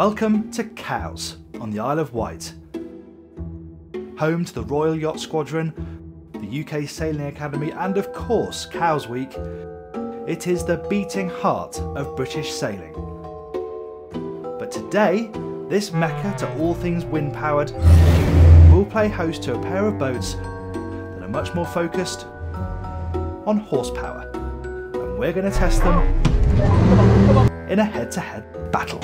Welcome to Cowes on the Isle of Wight. Home to the Royal Yacht Squadron, the UK Sailing Academy and of course Cowes Week, it is the beating heart of British sailing. But today, this mecca to all things wind-powered will play host to a pair of boats that are much more focused on horsepower. And we're going to test them in a head-to-head battle.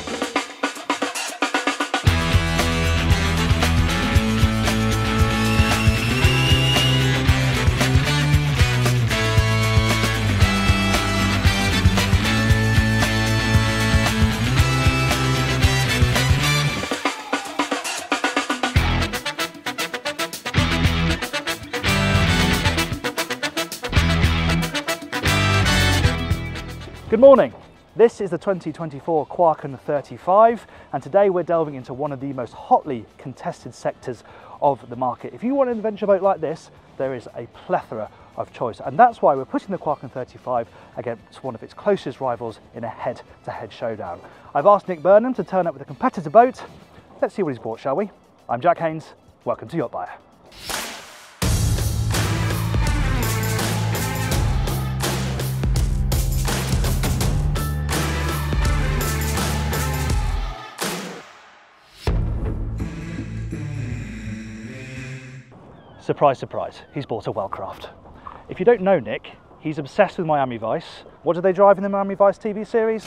Good morning, this is the 2024 Quarken 35 and today we're delving into one of the most hotly contested sectors of the market. If you want an adventure boat like this, there is a plethora of choice and that's why we're putting the Quarken 35 against one of its closest rivals in a head-to-head showdown. I've asked Nick Burnham to turn up with a competitor boat. Let's see what he's bought, shall we? I'm Jack Haynes, welcome to YachtBuyer. Surprise, surprise, he's bought a Wellcraft. If you don't know Nick, he's obsessed with Miami Vice. What do they drive in the Miami Vice TV series?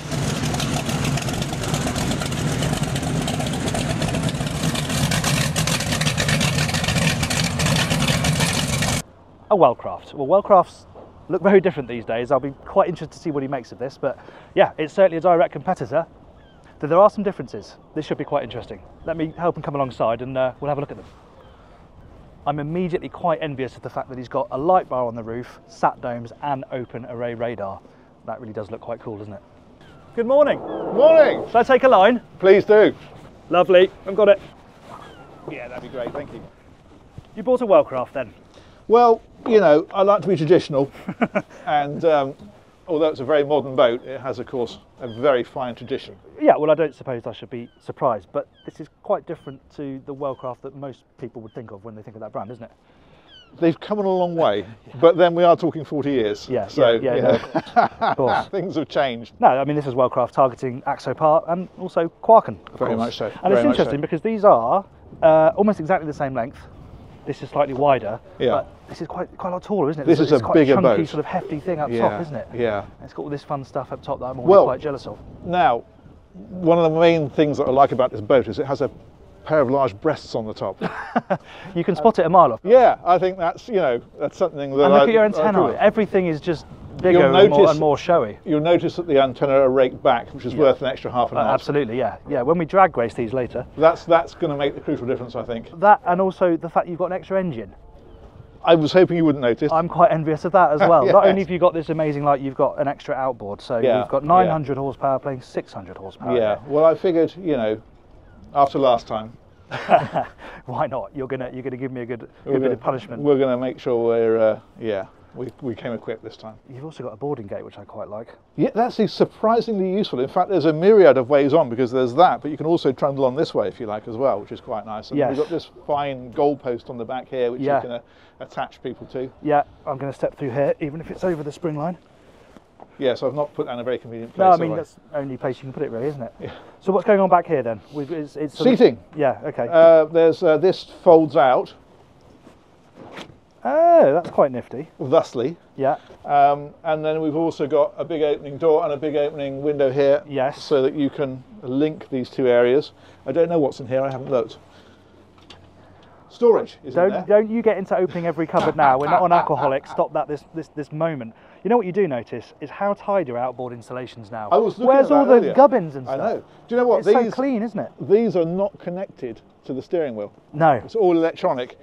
A Wellcraft. Well, Wellcrafts look very different these days. I'll be quite interested to see what he makes of this, but yeah, it's certainly a direct competitor. Though there are some differences. This should be quite interesting. Let me help him come alongside and we'll have a look at them. I'm immediately quite envious of the fact that he's got a light bar on the roof, sat domes and open array radar. That really does look quite cool, doesn't it? Good morning. Morning. Shall I take a line? Please do. Lovely, I've got it. Yeah, that'd be great, thank you. You bought a Wellcraft then? Well, you know, I like to be traditional and although it's a very modern boat, it has of course a very fine tradition. Yeah, well I don't suppose I should be surprised, but this is quite different to the Wellcraft that most people would think of when they think of that brand, isn't it? They've come a long way, but then we are talking 40 years. Yeah, so yeah, you no, know, of course. things have changed. No, I mean this is Wellcraft targeting Axopar and also Quarken, of Very course. much so. And it's interesting because these are almost exactly the same length. This is slightly wider, but this is quite a lot taller, isn't it? This is a bigger boat. It's quite a chunky, boat. sort of hefty thing up top, isn't it? Yeah. And it's got all this fun stuff up top that I'm always quite jealous of. Now, one of the main things that I like about this boat is it has a pair of large breasts on the top. You can spot it a mile off. Yeah, I think that's, you know, that's something that and look at your antennae. Everything is just bigger and more showy. You'll notice that the antennae are raked back, which is worth an extra half a knot. Absolutely, yeah. Yeah, when we drag race these later. That's going to make the crucial difference, I think. That and also the fact you've got an extra engine. I was hoping you wouldn't notice. I'm quite envious of that as well. Yes. Not only have you got this amazing light, you've got an extra outboard. So you've got 900 horsepower playing 600 horsepower. Yeah, well I figured, you know, after last time. Why not? You're gonna give me a good bit of punishment. We're going to make sure we're, we came equipped this time. You've also got a boarding gate, which I quite like. Yeah, that's surprisingly useful. In fact, there's a myriad of ways on because there's that, but you can also trundle on this way if you like as well, which is quite nice. And we've got this fine goalpost on the back here, which you can attach people to. Yeah, I'm going to step through here, even if it's over the spring line. Yeah, so I've not put that in a very convenient place. No, I mean, that's the only place you can put it really, isn't it? Yeah. So what's going on back here then? It's seating. Yeah, okay. There's this folds out. Oh, that's quite nifty. Thusly. Yeah. And then we've also got a big opening door and a big opening window here. Yes. So that you can link these two areas. I don't know what's in here, I haven't looked. Storage is in there. Don't you get into opening every cupboard now. We're not on Aquaholic. Stop that this moment. You know what you do notice is how tidy your outboard installations now. I was looking Where's at that all the earlier. gubbins and stuff? I know. Do you know what? It's so clean, isn't it? These are not connected to the steering wheel. No. It's all electronic.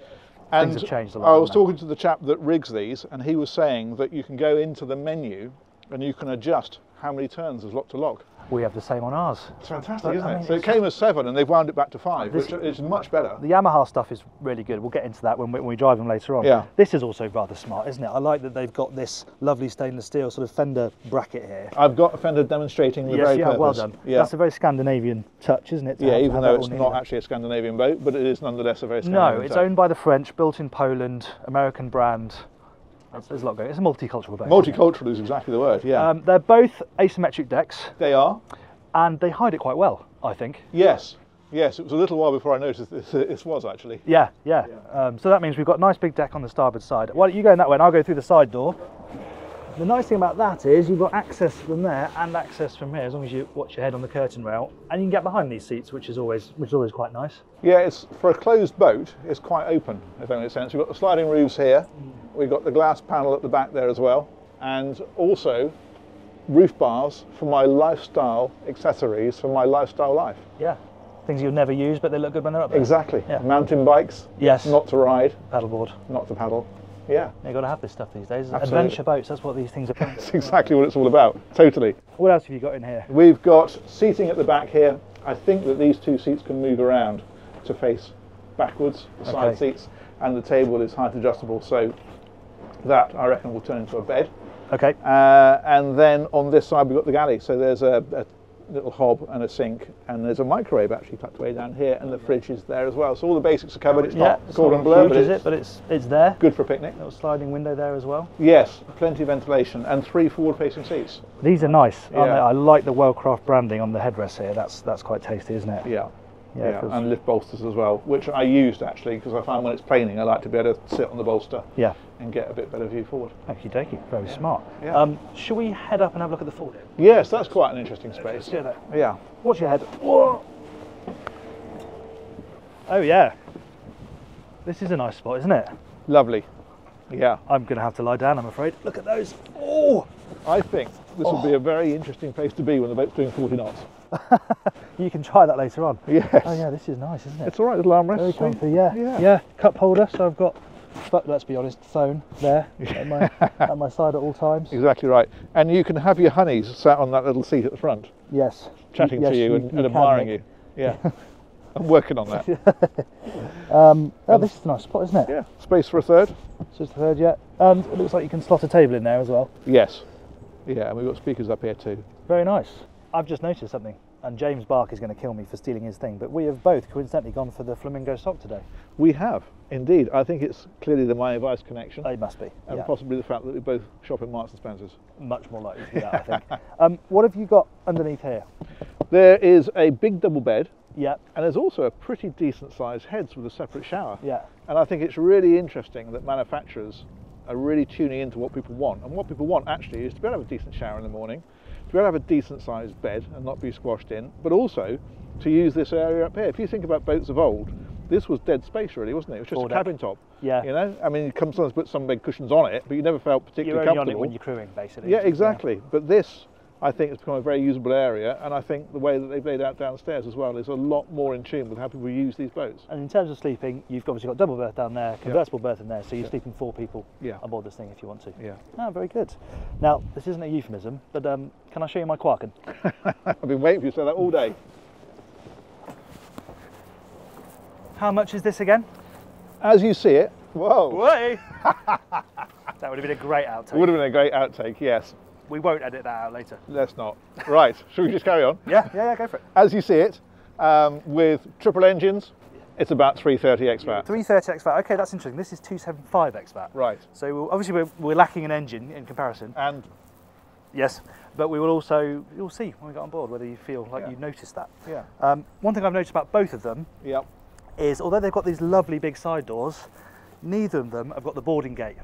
And things have changed a lot. I was talking to the chap that rigs these, and he was saying that you can go into the menu and you can adjust how many turns there's lock to lock. We have the same on ours. It's fantastic, isn't it? So it came as 7 and they've wound it back to 5, which is much better. The Yamaha stuff is really good. We'll get into that when we drive them later on. Yeah. This is also rather smart, isn't it? I like that they've got this lovely stainless steel sort of fender bracket here. I've got a fender demonstrating the very purpose. Well done. Yeah. That's a very Scandinavian touch, isn't it? Yeah, even though it's not actually a Scandinavian boat, but it is nonetheless a very Scandinavian No, it's owned by the French, built in Poland, American brand. There's a lot going on. It's a multicultural boat. Multicultural is exactly the word, yeah. They're both asymmetric decks. They are. And they hide it quite well, I think. Yes. Yes, it was a little while before I noticed this was actually. Yeah. So that means we've got a nice big deck on the starboard side. Why don't you go in that way and I'll go through the side door. The nice thing about that is you've got access from there and access from here, as long as you watch your head on the curtain rail, and you can get behind these seats, which is always quite nice. Yeah, it's for a closed boat, it's quite open, if that makes sense. We've got the sliding roofs here, we've got the glass panel at the back there as well, and also roof bars for my lifestyle accessories for my lifestyle life. Yeah, things you'll never use, but they look good when they're up there. Exactly. Yeah. Mountain bikes, yes, not to ride, paddleboard, not to paddle. Yeah. You've got to have this stuff these days. Absolutely. Adventure boats, that's what these things are. That's exactly what it's all about, totally. What else have you got in here? We've got seating at the back here. I think that these two seats can move around to face backwards, the side seats, and the table is height adjustable, so that I reckon will turn into a bed. Okay. And then on this side we've got the galley, so there's a little hob and a sink, and there's a microwave actually tucked away down here, and the fridge is there as well. So all the basics are covered. It's not Gordon Blur, but it's there. Good for a picnic. Little sliding window there as well. Yes, plenty of ventilation, and 3 forward-facing seats. These are nice, aren't Yeah. they? I like the Wellcraft branding on the headrest here. That's quite tasty, isn't it? Yeah. Yeah, and lift bolsters as well, which I used actually because I find when it's planing I like to be able to sit on the bolster and get a bit better view forward. Okie dokie, very smart. Yeah. Shall we head up and have a look at the forward? Yes, that's quite an interesting space. Let's do that. Yeah. Watch your head. Whoa. Oh yeah. This is a nice spot, isn't it? Lovely. Yeah. I'm going to have to lie down, I'm afraid. Look at those. Oh! I think this would be a very interesting place to be when the boat's doing 40 knots. You can try that later on. Yes. Oh yeah, this is nice, isn't it? It's all right, little armrest. Very comfy, yeah. Cup holder, so I've got, let's be honest, phone there at my side at all times. Exactly right. And you can have your honeys sat on that little seat at the front. Yes. Chatting to you and admiring you. Yeah. I'm working on that. This is a nice spot, isn't it? Yeah. Space for a third. So it's the third, yeah. And it looks like you can slot a table in there as well. Yes. Yeah, and we've got speakers up here too. Very nice. I've just noticed something, and James Bark is going to kill me for stealing his thing, but we have both coincidentally gone for the flamingo sock today. We have, indeed. I think it's clearly the Miami Vice connection. It must be. And possibly the fact that we both shop at Marks and Spencer's. Much more likely to be that, I think. What have you got underneath here? There is a big double bed. Yeah. And there's also a pretty decent sized heads with a separate shower. Yeah. And I think it's really interesting that manufacturers are really tuning into what people want. And what people want actually is to be able to have a decent shower in the morning, to be able to have a decent sized bed and not be squashed in, but also to use this area up here. If you think about boats of old, this was dead space really, wasn't it? It was just a cabin top. Yeah. You know, I mean, you sometimes put some big cushions on it, but you never felt particularly comfortable. You're only on it when you're crewing, basically. Yeah, exactly. Yeah. But this, I think, has become a very usable area, and I think the way that they've laid out downstairs as well is a lot more in tune with how people use these boats. And in terms of sleeping, you've obviously got double berth down there, convertible berth in there, so you're sleeping 4 people on board this thing if you want to. Yeah. Oh, very good. Now, this isn't a euphemism, but can I show you my Quarken? I've been waiting for you to say that all day. How much is this again? As you see it, whoa! Way! That would have been a great outtake. It would have been a great outtake, yes. We won't edit that out later. Let's not. Right, shall we just carry on? Yeah, go for it. As you see it, with triple engines, it's about 330 XVAT. 330 XVAT, okay, that's interesting. This is 275 XVAT. Right. So obviously we're lacking an engine in comparison. And yes, but we will also, you'll see when we get on board whether you feel like you noticed that. Yeah. One thing I've noticed about both of them is although they've got these lovely big side doors, neither of them have got the boarding gate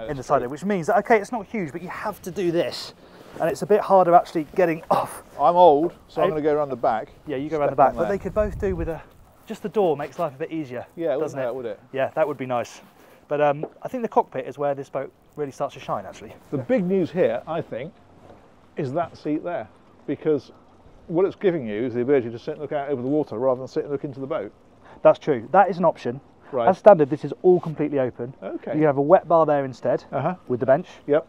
in the side door, which means that, okay, it's not huge, but you have to do this. And it's a bit harder actually getting off. I'm old, so I'm going to go around the back. Yeah, you go around the back, but they could both do with just the door makes life a bit easier. Yeah, doesn't it? Would it? Yeah, that would be nice. But I think the cockpit is where this boat really starts to shine, actually. The big news here, I think, is that seat there, because what it's giving you is the ability to sit and look out over the water rather than sit and look into the boat. That's true. That is an option. Right. As standard, this is all completely open. Okay. You can have a wet bar there instead with the bench. Yep.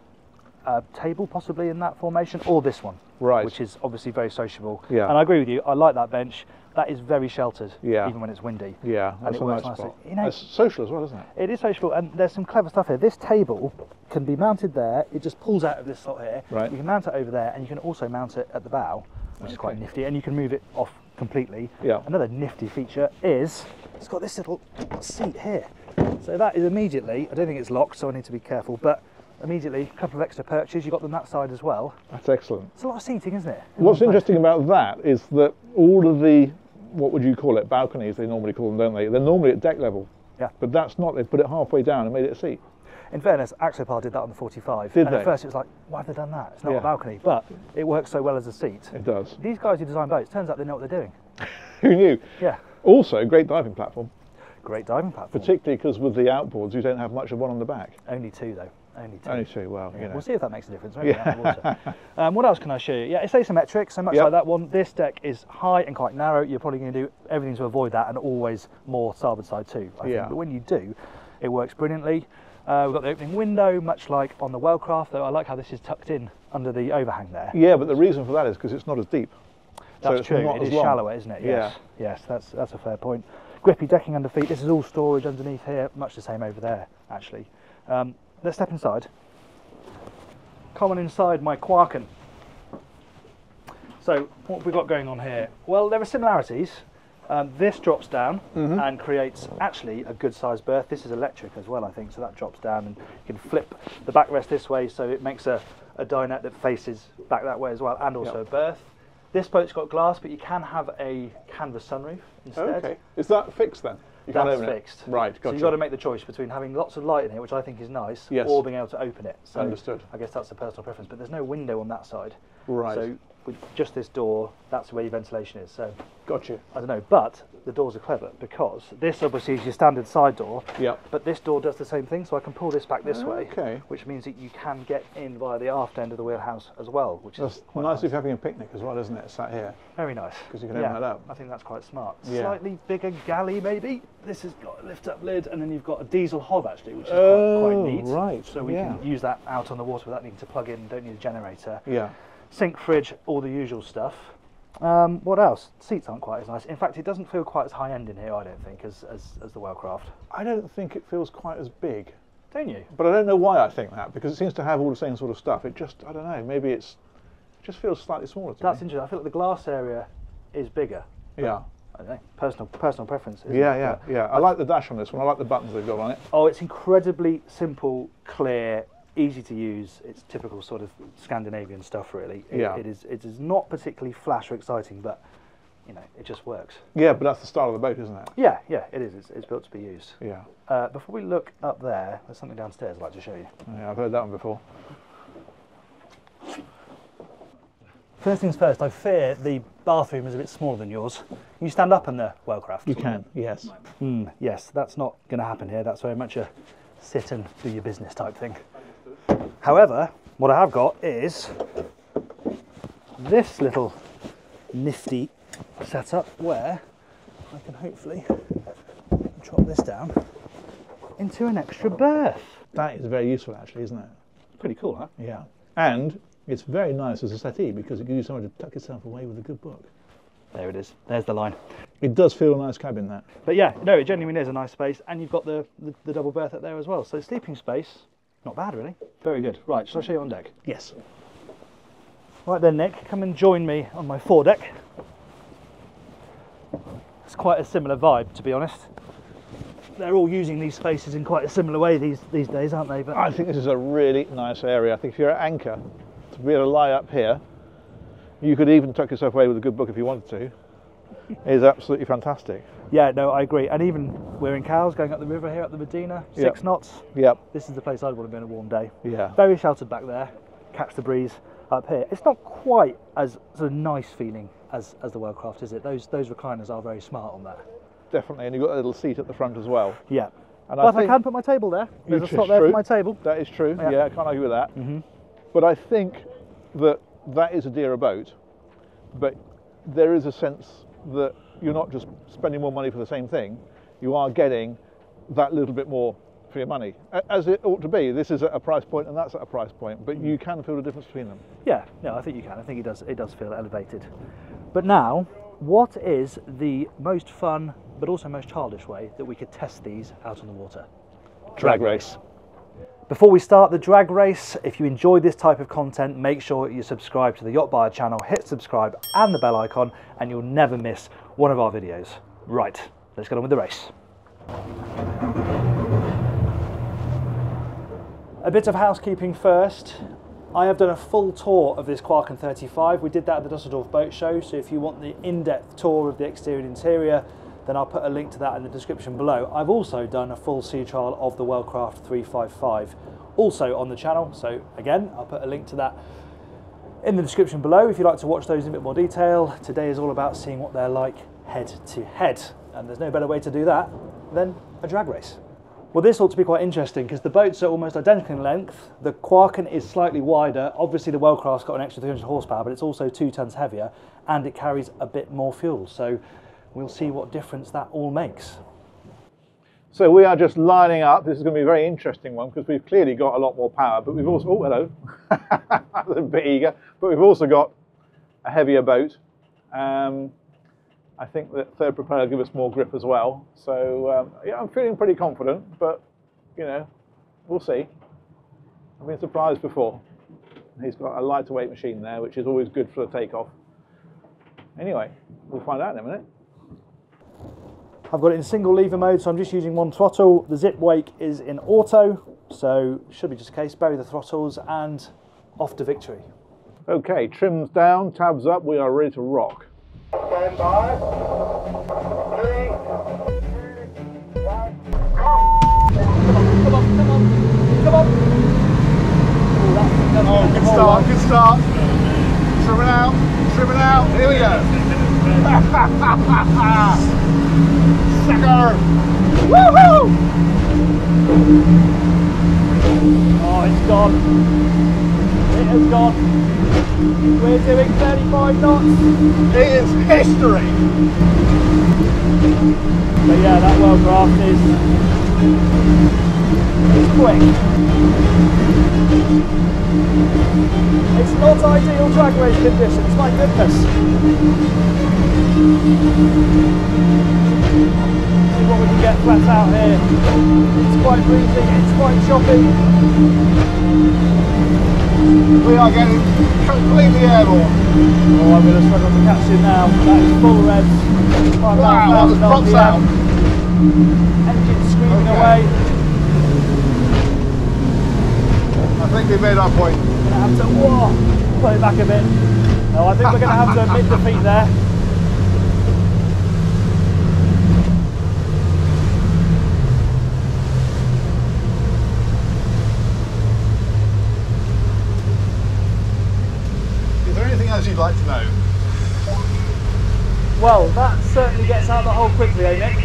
a table possibly in that formation, or this one, right, which is obviously very sociable. Yeah. And I agree with you, I like that bench. That is very sheltered, yeah, even when it's windy. Yeah, and it works nicely. You know, it's social as well, isn't it? It is sociable, and there's some clever stuff here. This table can be mounted there. It just pulls out of this slot here. Right. You can mount it over there, and you can also mount it at the bow, which is quite nifty, and you can move it off completely. Yeah. Another nifty feature is it's got this little seat here. So that is immediately, I don't think it's locked, so I need to be careful, but immediately a couple of extra perches. You've got them that side as well. That's excellent. It's a lot of seating, isn't it? What's interesting about that is that all of the, what would you call it, balconies they normally call them, don't they? They're normally at deck level. Yeah. But that's not, they've put it halfway down and made it a seat. In fairness, Axopar did that on the 45. Did and they? At first it was like, why have they done that? It's not Yeah. a balcony, but it works so well as a seat. It does. These guys who design boats, turns out they know what they're doing. Who knew? Yeah. Also, great diving platform. Great diving platform. Particularly because with the outboards, you don't have much of one on the back. Only two though. Only two. Only two, well, you know. We'll see if that makes a difference. Maybe out of the water. What else can I show you? Yeah, it's asymmetric, so much like that one. This deck is high and quite narrow. You're probably going to do everything to avoid that, and always more starboard side too, I think. But when you do, it works brilliantly. We've got the opening window, much like on the Wellcraft, though I like how this is tucked in under the overhang there. Yeah, but the reason for that is because it's not as deep. That's true. It is shallower, isn't it? Yes. Yes, that's a fair point. Grippy decking under feet. This is all storage underneath here, much the same over there, actually. Let's step inside. Come on inside my Quarken. So, what have we got going on here? Well, there are similarities. This drops down and creates actually a good sized berth. This is electric as well, I think, so that drops down, and you can flip the backrest this way, so it makes a dinette that faces back that way as well, and also a berth. This boat's got glass, but you can have a canvas sunroof instead. Okay. Is that fixed then? That's fixed. Right, gotcha. So you've got to make the choice between having lots of light in here, which I think is nice, or being able to open it. So understood. I guess that's the personal preference, but there's no window on that side. Right. So with just this door, that's where your ventilation is. So got you. I don't know, but the doors are clever because this obviously is your standard side door. But this door does the same thing, so I can pull this back this way, which means that you can get in via the aft end of the wheelhouse as well, which is quite nice. If you're having a picnic as well, isn't it? Sat here. Very nice. Because you can open that up. I think that's quite smart. Slightly bigger galley, maybe. This has got a lift-up lid, and then you've got a diesel hob actually, which is quite neat. Right. So we can use that out on the water without needing to plug in. Don't need a generator. Yeah. Sink, fridge, all the usual stuff. What else? Seats aren't quite as nice. In fact, it doesn't feel quite as high end in here, I don't think, as the Wellcraft. I don't think it feels quite as big. Don't you? But I don't know why I think that, because it seems to have all the same sort of stuff. It just, I don't know, maybe it just feels slightly smaller to me. That's interesting. I feel like the glass area is bigger. Yeah. I don't know, personal preference. Yeah. I like the dash on this one. I like the buttons they've got on it. Oh, it's incredibly simple, clear, easy to use. It's typical sort of Scandinavian stuff, really. It is not particularly flash or exciting, but you know, it just works. Yeah, but that's the style of the boat, isn't it? Yeah, it is. It's built to be used. Yeah. Before we look up there, there's something downstairs I'd like to show you. Yeah, I've heard that one before. First things first, I fear the bathroom is a bit smaller than yours. Can you stand up in the Wellcraft? You can, yes. Yes, that's not going to happen here. That's very much a sit and do your business type thing. However, what I have got is this little nifty setup where I can hopefully drop this down into an extra berth. That is very useful actually, isn't it? Pretty cool, huh? Yeah. And it's very nice as a settee because it gives you somewhere to tuck yourself away with a good book. There it is. There's the line. It does feel a nice cabin, that. But yeah, no, it genuinely is a nice space, and you've got the double berth up there as well. So sleeping space, not bad really. Very good. Right, shall I show you on deck? Yes. Right then, Nick, come and join me on my foredeck. It's quite a similar vibe, to be honest. They're all using these spaces in quite a similar way these days, aren't they? But I think this is a really nice area. I think if you're at anchor, to be able to lie up here, you could even tuck yourself away with a good book if you wanted to. Is absolutely fantastic. Yeah, no, I agree. And even we're in Cowes, going up the river here, up the Medina, 6 knots. Yep. This is the place I'd want to be on a warm day. Yeah. Very sheltered back there. Catch the breeze up here. It's not quite as sort of nice feeling as the Wellcraft, is it? Those recliners are very smart on that. Definitely, and you've got a little seat at the front as well. Yeah. And but I can put my table there. There's a slot there for my table. That is true. Yeah, I can't argue with that. But I think that is a dearer boat, but there is a sense that you're not just spending more money for the same thing, you are getting that little bit more for your money, as it ought to be. This is at a price point and that's at a price point, but you can feel the difference between them. Yeah, no, I think you can. I think it does feel elevated. But now, what is the most fun but also most childish way that we could test these out on the water? Drag race. Before we start the drag race, if you enjoy this type of content, make sure you subscribe to the YachtBuyer channel, hit subscribe and the bell icon, and you'll never miss one of our videos. Right, let's get on with the race. A bit of housekeeping first. I have done a full tour of this Quarken 35. We did that at the Dusseldorf Boat Show, so if you want the in-depth tour of the exterior and interior, then I'll put a link to that in the description below. I've also done a full sea trial of the Wellcraft 355, also on the channel, so again, I'll put a link to that in the description below if you'd like to watch those in a bit more detail. Today is all about seeing what they're like head to head, and there's no better way to do that than a drag race. Well, this ought to be quite interesting because the boats are almost identical in length. The Quarken is slightly wider. Obviously the Wellcraft's got an extra 300 horsepower, but it's also 2 tons heavier and it carries a bit more fuel. So we'll see what difference that all makes. So we are just lining up. This is going to be a very interesting one because we've clearly got a lot more power, but we've also, oh hello, I was a bit eager, but we've also got a heavier boat. I think that third propeller will give us more grip as well. So yeah, I'm feeling pretty confident, but you know, we'll see. I've been surprised before. He's got a lighter weight machine there, which is always good for the takeoff. Anyway, we'll find out in a minute. I've got it in single lever mode, so I'm just using one throttle. The zip wake is in auto, so should be just a case, bury the throttles and off to victory. Okay, trims down, tabs up, we are ready to rock. Stand by. 3, 2, 1. Come on. Oh, good start. Trimming out. Here we go. Sucker. Woohoo! Oh, it's gone. It has gone. We're doing 35 knots. It is history. But yeah, that Wellcraft is quick. It's not ideal drag race conditions, my goodness. See what we can get flat out here. It's quite breezy, it's quite choppy. We are getting completely airborne. Oh, I'm going to struggle to catch it now. That is full revs. Wow, that was props out. Engine screaming away. I think we made our point. We're going to have to pull it back a bit. No, I think we're going to have to admit defeat there. Is there anything else you'd like to know? Well, that certainly gets out the hole quickly, eh, Nick?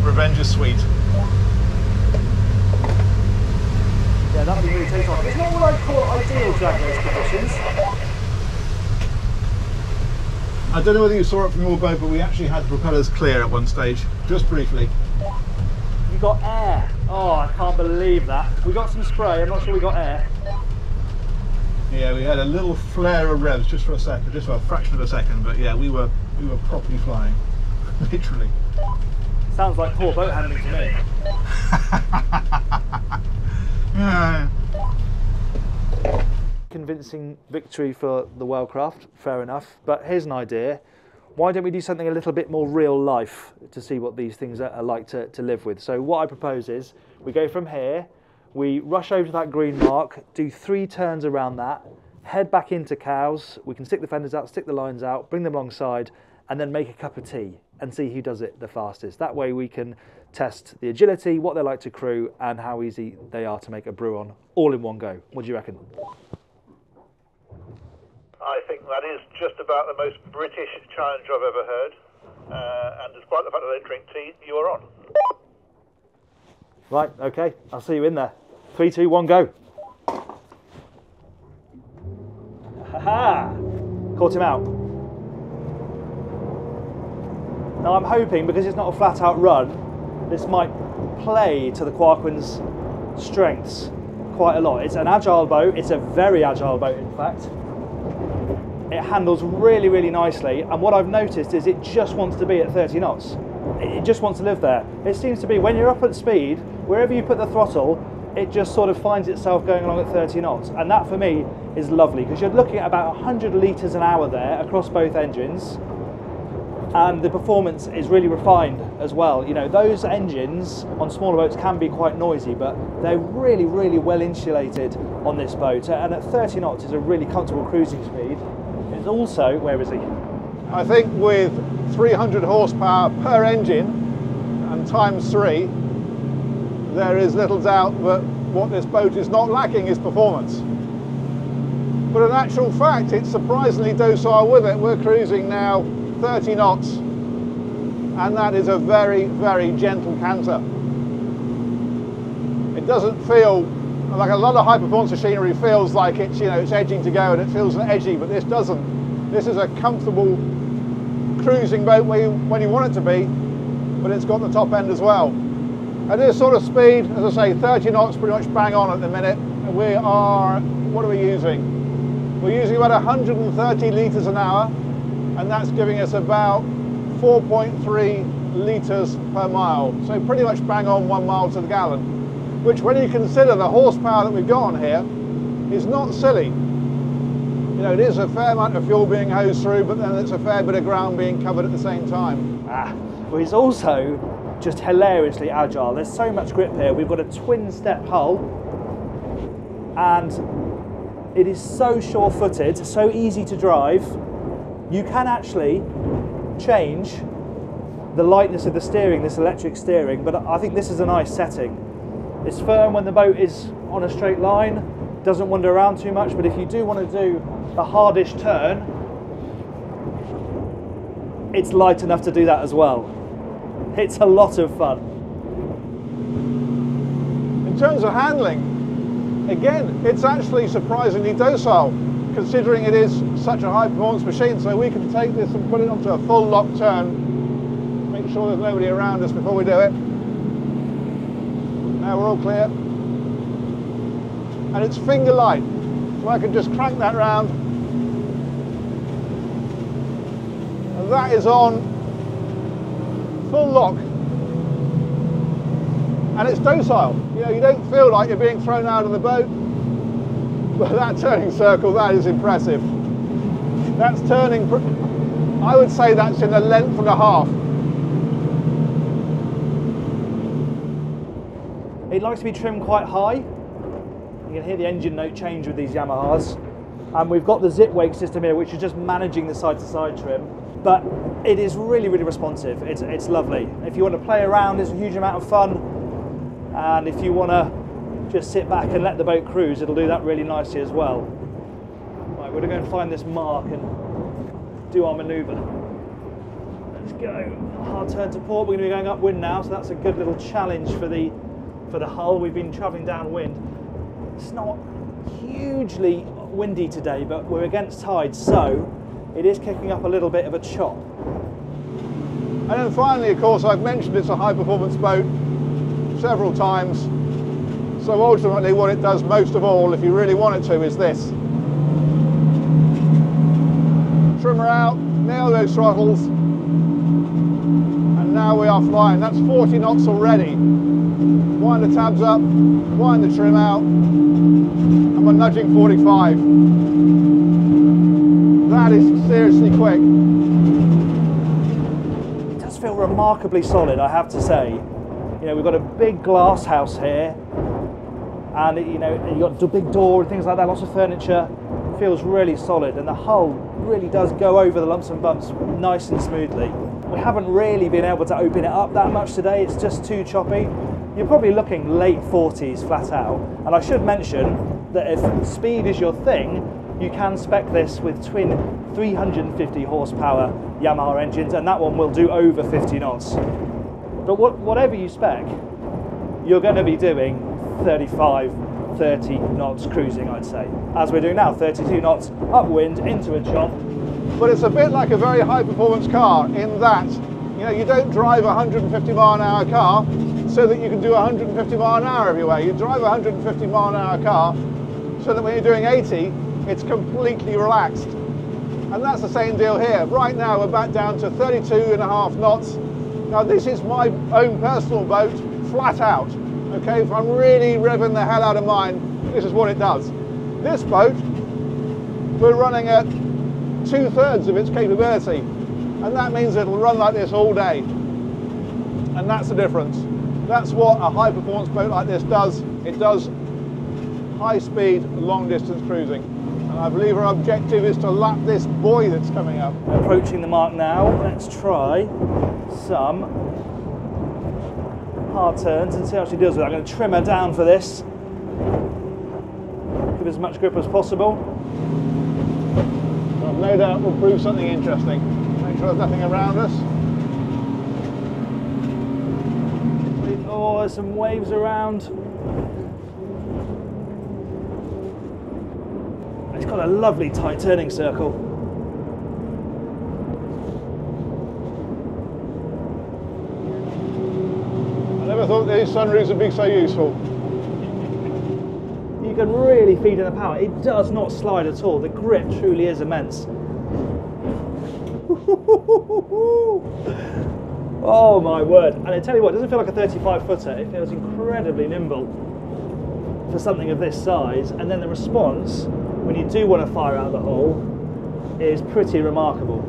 Revenge is sweet. Yeah, that would be really take off. It's not what I'd call ideal drag race conditions. I don't know whether you saw it from your boat, but we actually had the propellers clear at one stage, just briefly. You got air. Oh, I can't believe that. We got some spray, I'm not sure we got air. Yeah, we had a little flare of revs just for a second, just for a fraction of a second, but yeah, we were properly flying, literally. Sounds like poor boat handling to me. Yeah. Convincing victory for the Wellcraft, fair enough. But here's an idea. Why don't we do something a little bit more real life to see what these things are like to live with? So what I propose is we go from here, we rush over to that green mark, do 3 turns around that, head back into Cowes, we can stick the fenders out, stick the lines out, bring them alongside, and then make a cup of tea and see who does it the fastest. That way we can test the agility, what they're like to crew, and how easy they are to make a brew on, all in one go. What do you reckon? I think that is just about the most British challenge I've ever heard. And despite the fact that I don't drink tea, you are on. Right, okay, I'll see you in there. 3, 2, 1, go. Ha-ha! Caught him out. Now I'm hoping, because it's not a flat out run, this might play to the Quarken's strengths quite a lot. It's an agile boat, it's a very agile boat in fact. It handles really, really nicely, and what I've noticed is it just wants to be at 30 knots. It just wants to live there. It seems to be, when you're up at speed, wherever you put the throttle, it just sort of finds itself going along at 30 knots, and that for me is lovely, because you're looking at about 100 litres an hour there across both engines, and the performance is really refined as well. You know, those engines on smaller boats can be quite noisy, but they're really, really well insulated on this boat, and at 30 knots is a really comfortable cruising speed. It's also, where is he? I think with 300 horsepower per engine and times 3, there is little doubt that what this boat is not lacking is performance. But in actual fact, it's surprisingly docile with it. We're cruising now 30 knots, and that is a very, very gentle canter. It doesn't feel like a lot of high performance machinery feels like it's, you know, it's edging to go and it feels edgy, but this doesn't. This is a comfortable cruising boat when you want it to be, but it's got the top end as well. At this sort of speed, as I say, 30 knots pretty much bang on at the minute. We are, what are we using? We're using about 130 litres an hour, and that's giving us about 4.3 litres per mile. So pretty much bang on 1 mile to the gallon, which when you consider the horsepower that we've got on here is not silly. You know, it is a fair amount of fuel being hosed through, but then it's a fair bit of ground being covered at the same time. Well, it's also just hilariously agile. There's so much grip here. We've got a twin step hull, and it is so sure-footed, so easy to drive. You can actually change the lightness of the steering, this electric steering, but I think this is a nice setting. It's firm when the boat is on a straight line, doesn't wander around too much, but if you do want to do a hardish turn, it's light enough to do that as well. It's a lot of fun. In terms of handling, again, it's actually surprisingly docile, considering it is such a high performance machine. So we can take this and put it onto a full lock turn, make sure there's nobody around us before we do it. Now we're all clear. And it's finger light, so I can just crank that round. And that is on full lock, and it's docile. You know, you don't feel like you're being thrown out of the boat, but that turning circle, that is impressive. That's turning, I would say that's in a length and a half. It likes to be trimmed quite high. You can hear the engine note change with these Yamahas, and we've got the zip wake system here, which is just managing the side-to-side trim. But it is really, really responsive. It's lovely. If you want to play around, it's a huge amount of fun. And if you want to just sit back and let the boat cruise, it'll do that really nicely as well. Right, we're going to go and find this mark and do our manoeuvre. Let's go. Hard turn to port. We're going to be going upwind now, so that's a good little challenge for the hull. We've been travelling downwind. It's not hugely windy today, but we're against tide, so it is kicking up a little bit of a chop. And then finally, of course, I've mentioned it's a high performance boat several times. So ultimately what it does most of all, if you really want it to, is this. Trim her out, nail those throttles, and now we are flying. That's 40 knots already. Wind the tabs up, wind the trim out, and we're nudging 45. That is seriously quick. It does feel remarkably solid, I have to say. You know, we've got a big glass house here, and you know, you've got a big door and things like that, lots of furniture. It feels really solid, and the hull really does go over the lumps and bumps nice and smoothly. We haven't really been able to open it up that much today, it's just too choppy. You're probably looking late 40s flat out, and I should mention that if speed is your thing, you can spec this with twin 350 horsepower Yamaha engines, and that one will do over 50 knots. But whatever you spec, you're going to be doing 35, 30 knots cruising, I'd say. As we're doing now, 32 knots upwind into a chop. But it's a bit like a very high performance car in that You know, you don't drive a 150 mile an hour car so that you can do 150 mile an hour everywhere. You drive a 150 mile an hour car so that when you're doing 80, it's completely relaxed. And that's the same deal here. Right now we're back down to 32.5 knots. Now this is my own personal boat, flat out. Okay, if I'm really revving the hell out of mine, this is what it does. This boat, we're running at 2/3 of its capability. And that means it'll run like this all day. And that's the difference. That's what a high performance boat like this does. It does high speed, long distance cruising. And I believe our objective is to lap this buoy that's coming up. Approaching the mark now, let's try some hard turns and see how she deals with it. I'm going to trim her down for this. Give as much grip as possible. I've no doubt we'll prove something interesting. Make sure there's nothing around us. Oh, there's some waves around. It's got a lovely tight turning circle. I never thought these sunroofs would be so useful. You can really feed in the power. It does not slide at all. The grip truly is immense. Oh my word. And I tell you what, it doesn't feel like a 35 footer. It feels incredibly nimble for something of this size. And then the response, when you do want to fire out the hole, is pretty remarkable.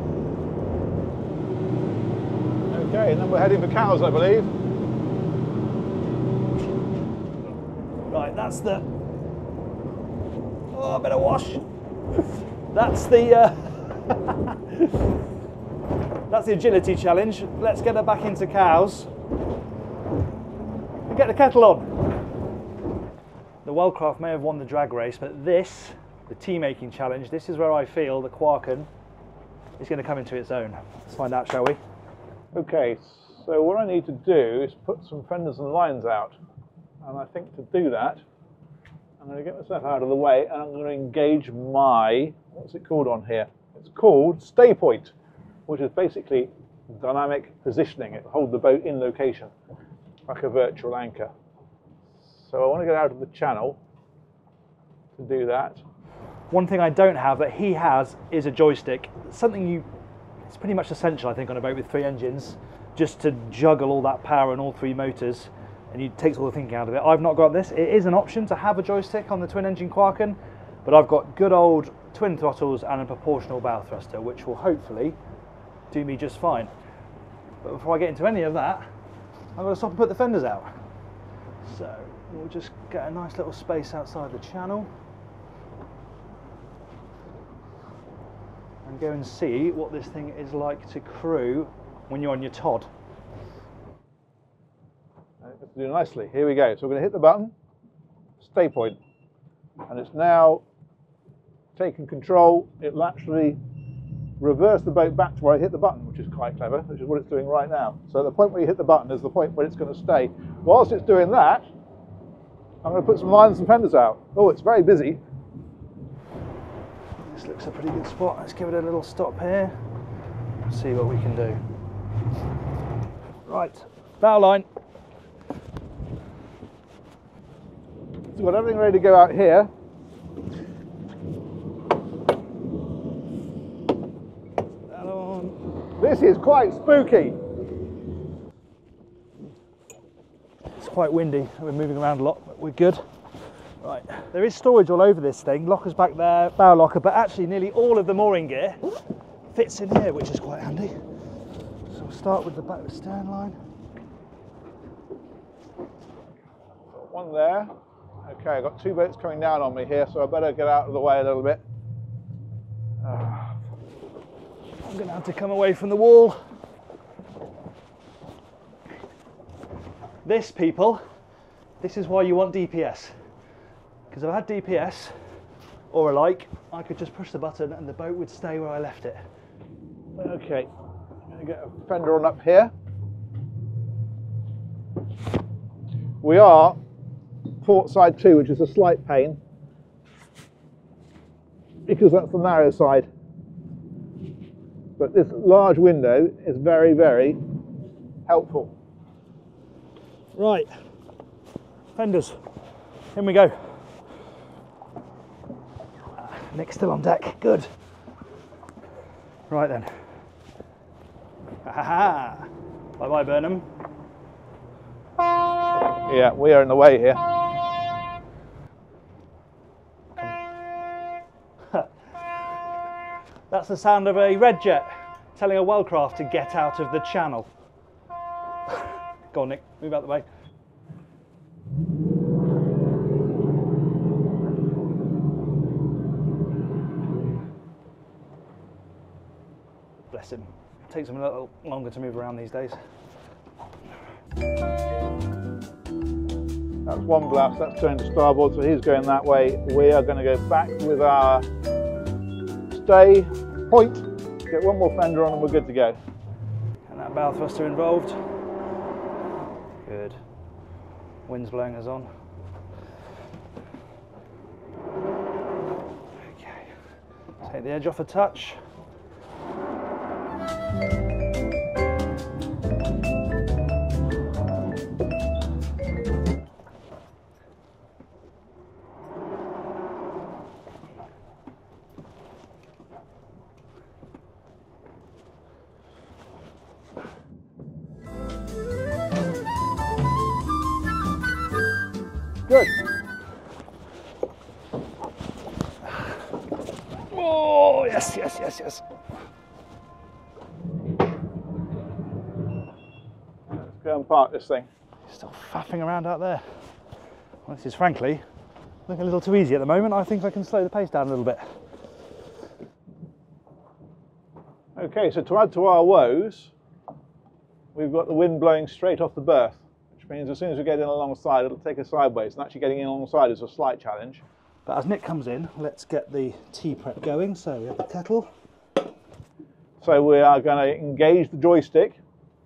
Okay, and then we're heading for cows, I believe. Right, that's the... Oh, a bit of wash. That's the... That's the agility challenge. Let's get her back into cows. And get the kettle on. The Wellcraft may have won the drag race, but this, the tea making challenge, this is where I feel the Quarken is going to come into its own. Let's find out, shall we? Okay, so what I need to do is put some fenders and lines out. And I think to do that, I'm going to get myself out of the way and I'm going to engage my, what's it called on here? It's called stay point, which is basically dynamic positioning. It holds the boat in location, like a virtual anchor. So I want to get out of the channel to do that. One thing I don't have that he has is a joystick. Something it's pretty much essential, I think, on a boat with 3 engines, just to juggle all that power and all 3 motors, and it takes all the thinking out of it. I've not got this. It is an option to have a joystick on the twin engine Quarken, but I've got good old twin throttles and a proportional bow thruster, which will hopefully do me just fine. But before I get into any of that, I'm going to stop and put the fenders out. So we'll just get a nice little space outside the channel and go and see what this thing is like to crew when you're on your Todd. Let's do nicely. Here we go. So we're going to hit the button, stay point, and it's now taken control. It'll actually reverse the boat back to where I hit the button, which is quite clever, which is what it's doing right now. So the point where you hit the button is the point where it's going to stay. Whilst it's doing that, I'm going to put some lines and fenders out. Oh, it's very busy. This looks a pretty good spot. Let's give it a little stop here. See what we can do. Right, bow line. So we've got everything ready to go out here. That on. This is quite spooky. It's quite windy. We're moving around a lot, but we're good. Right, there is storage all over this thing. Locker's back there, bow locker, but actually nearly all of the mooring gear fits in here, which is quite handy. So we'll start with the back of the stern line. Got one there. Okay, I've got 2 boats coming down on me here, so I better get out of the way a little bit. I'm going to have to come away from the wall. This, people, this is why you want DPS. Because if I had DPS, or alike, I could just push the button and the boat would stay where I left it. Okay, I'm going to get a fender on up here. We are port side 2, which is a slight pain, because that's the narrow side. But this large window is very, very helpful. Right, fenders, in we go. Nick's still on deck, good. Right then. Ha! Bye bye, Burnham. Yeah, we are in the way here. That's the sound of a red jet telling a Wellcraft to get out of the channel. Go on, Nick, move out the way. Bless him. It takes him a little longer to move around these days. That's one blast, that's turning to starboard, so he's going that way. We are going to go back with our stay point, get one more fender on and we're good to go. And that bow thruster involved. Good. Wind's blowing us on. Okay. Take the edge off a touch. Good. Oh, yes, yes, yes, yes. Let's go and park this thing. Still faffing around out there. Well, this is frankly looking a little too easy at the moment. I think I can slow the pace down a little bit. Okay, so to add to our woes, we've got the wind blowing straight off the berth, which means as soon as we get in alongside, it'll take us sideways, and actually getting in alongside is a slight challenge. But as Nick comes in, let's get the tea prep going. So we have the kettle. So we are going to engage the joystick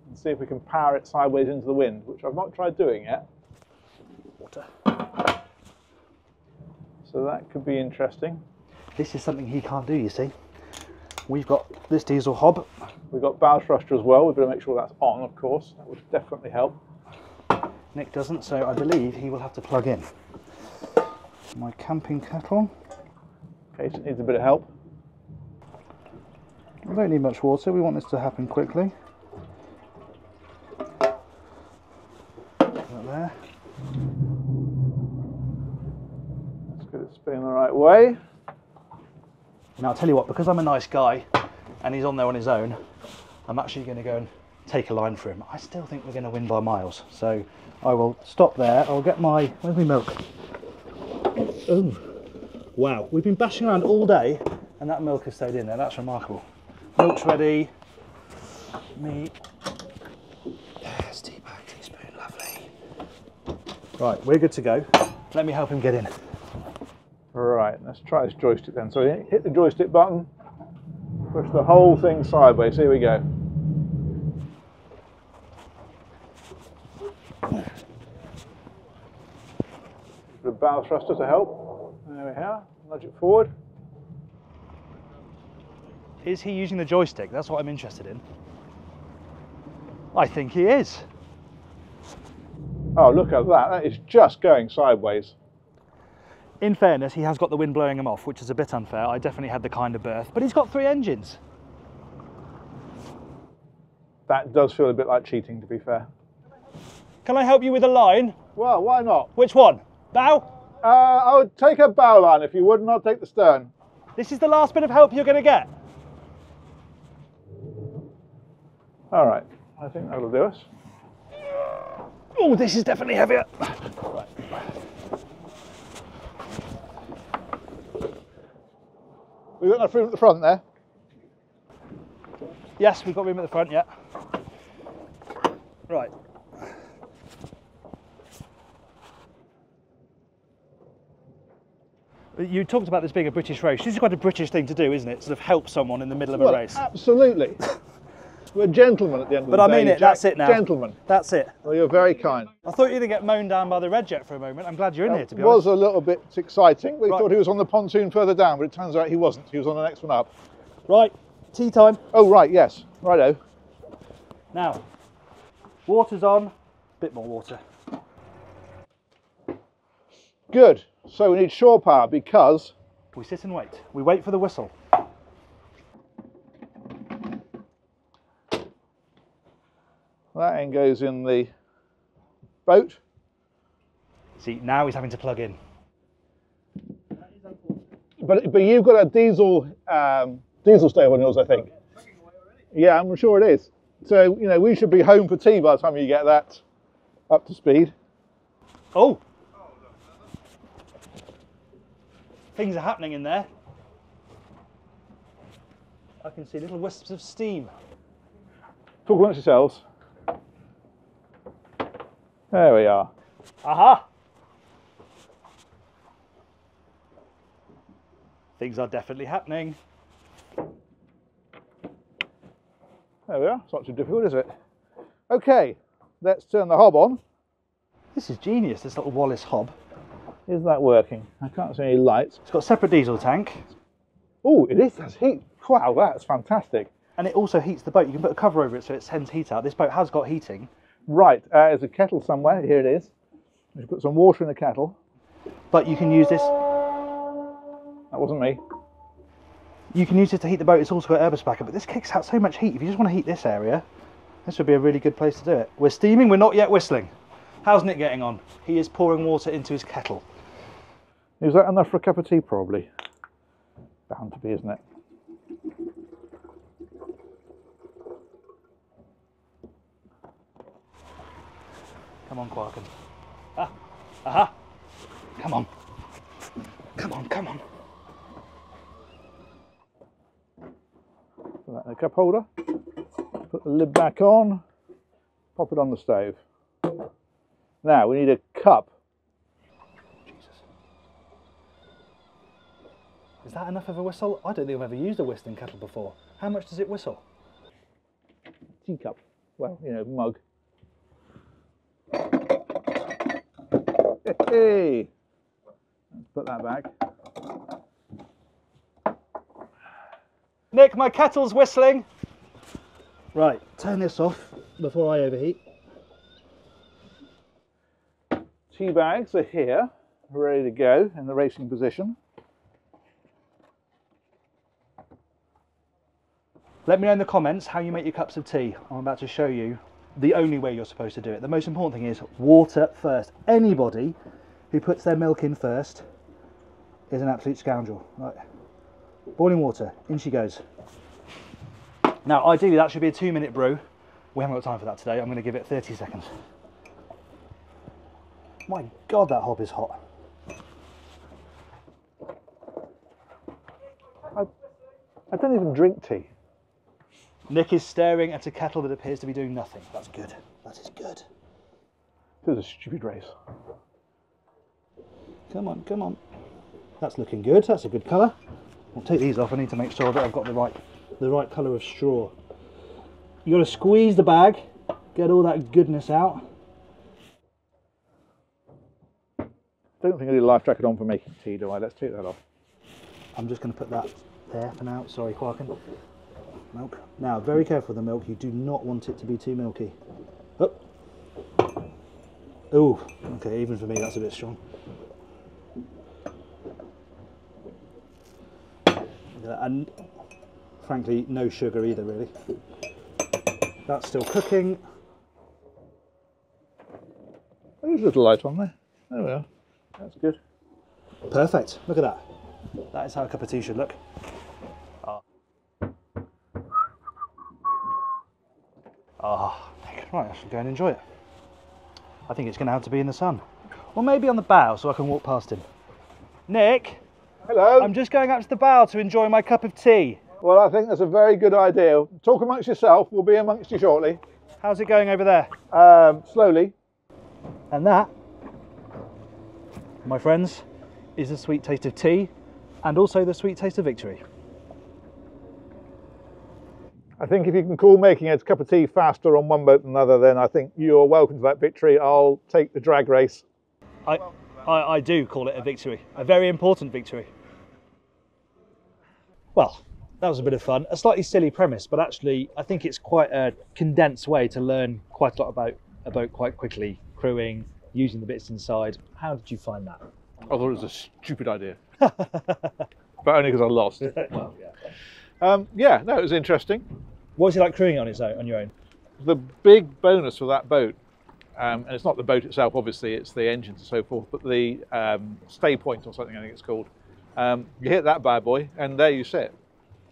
and see if we can power it sideways into the wind, which I've not tried doing yet. Water. So that could be interesting. This is something he can't do, you see. We've got this diesel hob. We've got bow thruster as well. We've got to make sure that's on, of course. That would definitely help. Nick doesn't, so I believe he will have to plug in. My camping kettle. In case it needs a bit of help. We don't need much water, we want this to happen quickly. Put that there. Let's get it spinning the right way. Now I'll tell you what, because I'm a nice guy and he's on there on his own, I'm actually going to go and take a line for him. I still think we're going to win by miles, so I will stop there. I'll get my, where's my milk? Oh, wow, we've been bashing around all day and that milk has stayed in there. That's remarkable. Milk's ready. Me. Yes, tea bag, teaspoon, lovely. Right, we're good to go. Let me help him get in. Right, let's try this joystick then. So hit the joystick button, push the whole thing sideways. Here we go. The bow thruster to help. There we are. Nudge it forward. Is he using the joystick? That's what I'm interested in. I think he is. Oh, look at that. That is just going sideways. In fairness, he has got the wind blowing him off, which is a bit unfair. I definitely had the kind of berth, but he's got 3 engines. That does feel a bit like cheating, to be fair. Can I help you with a line? Well, why not? Which one? Bow? I would take a bow line if you would, and I'll take the stern. This is the last bit of help you're going to get. All right, I think that'll do us. Oh, this is definitely heavier. Right. We've got enough room at the front there. Yes, we've got room at the front, yeah. Right. You talked about this being a British race. This is quite a British thing to do, isn't it? Sort of help someone in the middle of a race. Absolutely. We're gentlemen at the end of the day. But I mean it, Jack. that's it now. Gentlemen. That's it. Well, you're very kind. I thought you were going to get mown down by the red jet for a moment. I'm glad you're in here, to be It was honest. a little bit exciting. We Right. thought he was on the pontoon further down, but it turns out he wasn't. He was on the next one up. Right, tea time. Oh, right, yes. Righto. Now, Water's on, bit more water. Good. So we need shore power because we sit and wait. We wait for the whistle. That end goes in the boat. See, now he's having to plug in. But you've got a diesel stove on yours, I think. Yeah, I'm sure it is. So, you know, we should be home for tea by the time you get that up to speed. Oh! Things are happening in there. I can see little wisps of steam. Talk amongst yourselves. There we are. Aha! Things are definitely happening. There we are. It's not too difficult, is it? Okay, let's turn the hob on. This is genius, this little Wallace hob. Is that working? I can't see any lights. It's got a separate diesel tank. Oh, it is. That's heat. Wow, that's fantastic. And it also heats the boat. You can put a cover over it so it sends heat out. This boat has got heating. Right, there's a kettle somewhere. Here it is. Let's put some water in the kettle. But you can use this. That wasn't me. You can use it to heat the boat. It's also got Erbisbacker, but this kicks out so much heat. If you just want to heat this area, this would be a really good place to do it. We're steaming, we're not yet whistling. How's Nick getting on? He is pouring water into his kettle. Is that enough for a cup of tea? Probably. Bound to be, isn't it? Come on, Quarken. Ah, aha. Come on. Come on, come on. Put that in a cup holder. Put the lid back on. Pop it on the stove. Now we need a cup. Jesus. Is that enough of a whistle? I don't think I've ever used a whistling kettle before. How much does it whistle? Teacup. Well, you know, mug. Hey! Let's put that back. Nick, my kettle's whistling. Right, turn this off before I overheat. Tea bags are here, ready to go in the racing position. Let me know in the comments how you make your cups of tea. I'm about to show you the only way you're supposed to do it. The most important thing is water first. Anybody who puts their milk in first is an absolute scoundrel. Right. Boiling water, in she goes. Now ideally that should be a 2-minute brew. We haven't got time for that today. I'm going to give it 30 seconds. My God, that hob is hot. I don't even drink tea. Nick is staring at a kettle that appears to be doing nothing. That's good. That is good. This is a stupid race. Come on, come on. That's looking good. That's a good colour. I'll take these off. I need to make sure that I've got the right colour of straw. You got to squeeze the bag, get all that goodness out. Don't think I need a life jacket on for making tea, do I? Let's take that off. I'm just going to put that there for now. Sorry, Quarken. Milk. Now, very careful with the milk. You do not want it to be too milky. Oh. Oh, okay, even for me that's a bit strong. And frankly, no sugar either, really. That's still cooking. There's a little light on there. There we are. That's good. Perfect. Look at that. That is how a cup of tea should look. Right, I should go and enjoy it. I think it's going to have to be in the sun. Or maybe on the bow so I can walk past him. Nick? Hello. I'm just going up to the bow to enjoy my cup of tea. Well, I think that's a very good idea. Talk amongst yourself. We'll be amongst you shortly. How's it going over there? Slowly. And that, my friends, is the sweet taste of tea and also the sweet taste of victory. I think if you can call making a cup of tea faster on one boat than another, then I think you're welcome to that victory. I'll take the drag race. I do call it a victory, a very important victory. Well, that was a bit of fun. A slightly silly premise, but actually I think it's quite a condensed way to learn quite a lot about a boat quite quickly, crewing, using the bits inside. How did you find that? I thought it was a stupid idea, but only because I lost. Well, yeah. Yeah, no, it was interesting. What was it like crewing on your own? The big bonus for that boat, and it's not the boat itself, obviously, it's the engines and so forth, but the stay point or something, I think it's called. You hit that bad boy, and there you sit.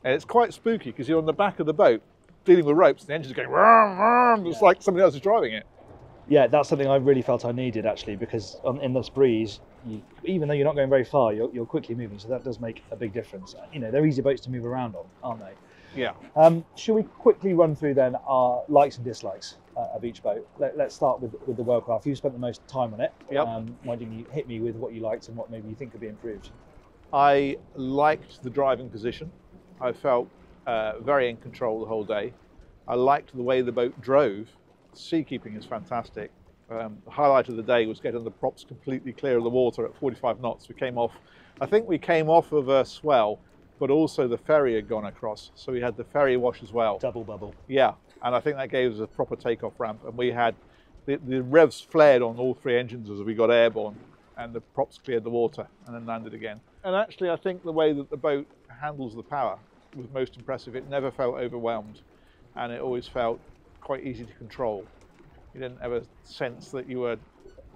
And it's quite spooky because you're on the back of the boat dealing with ropes, and the engine's going, vroom, vroom. It's like somebody else is driving it. Yeah, that's something I really felt I needed, actually, because in this breeze, even though you're not going very far, you're quickly moving, so that does make a big difference. You know, they're easy boats to move around on, aren't they? Yeah. Should we quickly run through then our likes and dislikes of each boat? Let's start with the Wellcraft. You spent the most time on it. Yep. Why didn't you hit me with what you liked and what maybe you think could be improved? I liked the driving position. I felt very in control the whole day. I liked the way the boat drove. Seakeeping is fantastic. The highlight of the day was getting the props completely clear of the water at 45 knots. I think we came off of a swell, but also the ferry had gone across, so we had the ferry wash as well. Double bubble. Yeah, and I think that gave us a proper takeoff ramp, and we had the revs flared on all three engines as we got airborne, and the props cleared the water and then landed again. And actually, I think the way that the boat handles the power was most impressive. It never felt overwhelmed, and it always felt quite easy to control. You didn't ever sense that you were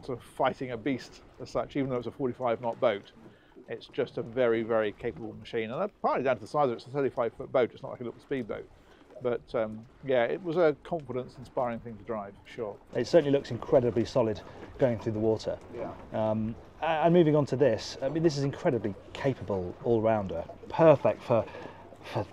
sort of fighting a beast as such, even though it's a 45-knot boat. It's just a very, very capable machine, and that's partly down to the size of it. It's a 35-foot boat. It's not like a little speedboat. But yeah, it was a confidence-inspiring thing to drive, for sure. It certainly looks incredibly solid going through the water. Yeah. And moving on to this, I mean, this is incredibly capable all-rounder, perfect for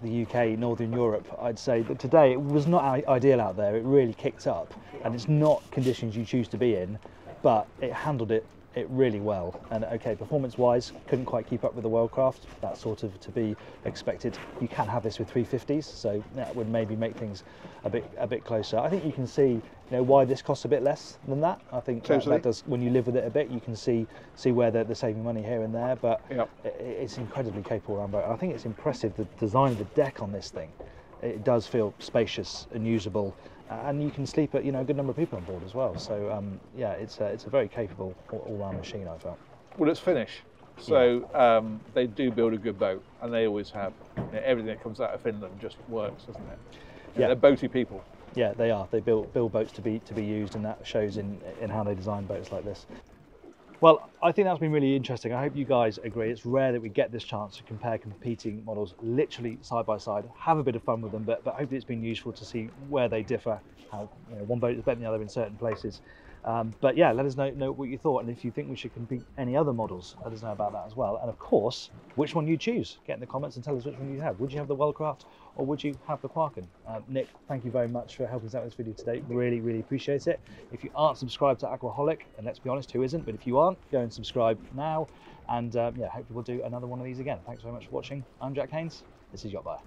the UK, Northern Europe. I'd say that today it was not ideal out there. It really kicked up, and it's not conditions you choose to be in, but it handled it really well. And okay, performance-wise, couldn't quite keep up with the Wellcraft. That's sort of to be expected. You can have this with 350s, so that would maybe make things a bit closer. I think you can see, you know, why this costs a bit less than that. I think that does, when you live with it a bit, you can see where they're saving money here and there. But yep. It's incredibly capable around boat. I think it's impressive the design of the deck on this thing. It does feel spacious and usable. And you can sleep at, you know, a good number of people on board as well. So yeah, it's a very capable all-round machine, I felt. Well, it's Finnish, so they do build a good boat, and they always have. You know, everything that comes out of Finland just works, doesn't it? You know, they're boaty people. Yeah, they are. They build boats to be used, and that shows in how they design boats like this. Well, I think that's been really interesting. I hope you guys agree. It's rare that we get this chance to compare competing models literally side by side, have a bit of fun with them, but hopefully it's been useful to see where they differ, how, you know, one boat is better than the other in certain places. But yeah, let us know what you thought, and if you think we should compete any other models, let us know about that as well. And of course, which one you choose. Get in the comments and tell us which one you have. Would you have the Wellcraft or would you have the Quarken? Nick, thank you very much for helping us out with this video today. Really, really appreciate it. If you aren't subscribed to Aquaholic, and let's be honest, who isn't? But if you aren't, go and subscribe now. And yeah, hopefully we'll do another one of these again. Thanks very much for watching. I'm Jack Haynes. This is YachtBuyer.